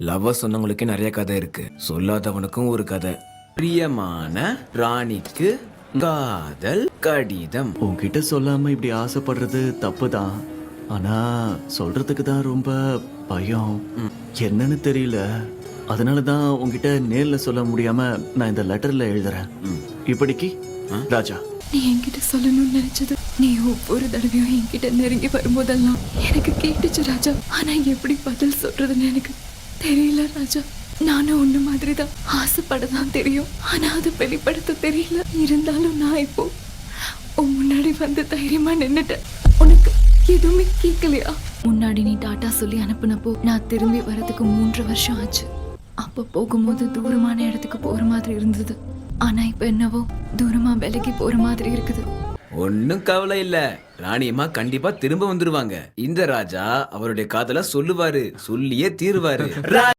Lover சொன்னவங்களுக்கே நிறைய கதை இருக்கு, சொல்லாதவனுக்கும் ஒரு கதை. பிரியமான ராணிக்கு காதல் கடிதம். உன்கிட்ட சொல்லாம இப்படி ஆசைப்படுறது தப்புதான். ஆனா சொல்றதுக்கு தான் ரொம்ப பயம். என்னன்னு தெரியல. அதனாலதான் உன்கிட்ட நேர்ல சொல்ல முடியாம நான் இந்த லெட்டர்ல எழுதுறேன். இப்படிக்கு ராஜா, நீ என்கிட்ட சொல்லணும்னு நினைச்சது நீ ஒவ்வொரு தடவையும் என்கிட்ட நெருங்கி வரும்போதெல்லாம் எனக்கு கேட்டுச்சு ராஜா. ஆனா எப்படி பதில் சொல்றதுன்னு எனக்கு தெரியல ராஜா. நானும் ஒண்ணு மாதிரிதான் ஆசைப்படதான் தெரியும், ஆனா அதை வெளிப்படுத்த தெரியல. இருந்தாலும் நான் இப்போ உன் முன்னாடி வந்து தைரியமா நின்னுட்டேன். உனக்கு எதுவுமே கேட்கலையா? முன்னாடி நீ டாட்டா சொல்லி அனுப்புனப்போ நான் திரும்பி வரதுக்கு 3 வருஷம் ஆச்சு. அப்ப போகும்போது தூரமான இடத்துக்கு போற மாதிரி இருந்தது. ஆனா இப்ப என்னவோ தூரமா விலகி போற மாதிரி இருக்குது. ஒன்னும் கவலை இல்ல, ராணியம்மா கண்டிப்பா திரும்ப வந்துருவாங்க. இந்த ராஜா அவருடைய காதல சொல்லுவாரு, சொல்லியே தீருவாரு.